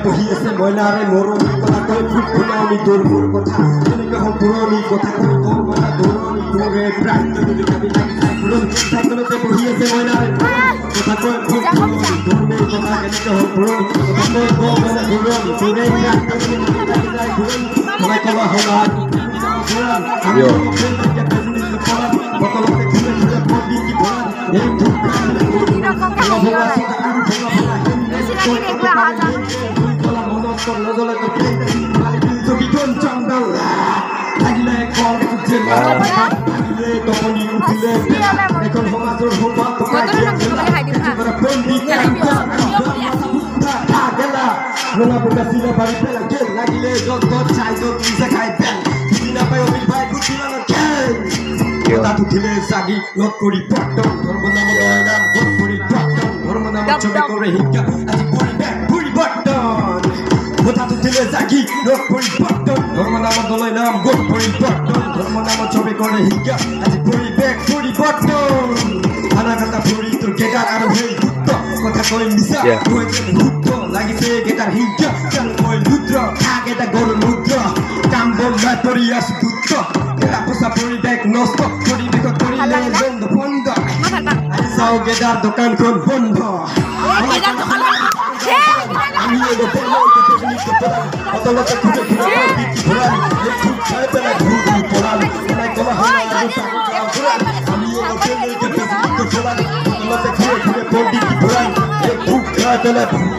বহি আছে মইনাৰে মৰমী কথা কৈ ফুট ফুলাউনি তোৰ মোৰ কথা তেনেকৈ হল পুৰণি কথা কৈ তোৰ কথা দৌৰণি তোৰে প্ৰাণ যদি কাবি লাগি যায় পুৰণি চাইকেলতে বহি আছে মইনাৰে কথা কৈ ফুট ফুলাউনি তোৰ মোৰ কথা কেনেকৈ হল পুৰণি কথা কৈ গলে দৌৰণি তোৰে প্ৰাণ যদি লাগি যায় পুৰণি সবাই কবা হল আমি বতলতে ঘুরে ঘুরে পড়ি কি ভরা এই Sagi, not puri bottom, Hormonam, not puri bottom, Hormonam, Chomekore Hika, as puri back, puri bottom. Potato Sagi, not puri bottom, Hormonam, Dolanam, good puri bottom, Hormonam, Chomekore Hika, as puri back, puri bottom. Anakata puri to get out of way, Kotako Misa, who is Hutto, like you say, get a Hika, Kalpoy Lutra, get a Goro Lutra, Cambo Matorias Dutto, Pusa puri back, no stop, puri because puri lands on the pond. I saw get out the can con bondo. I'm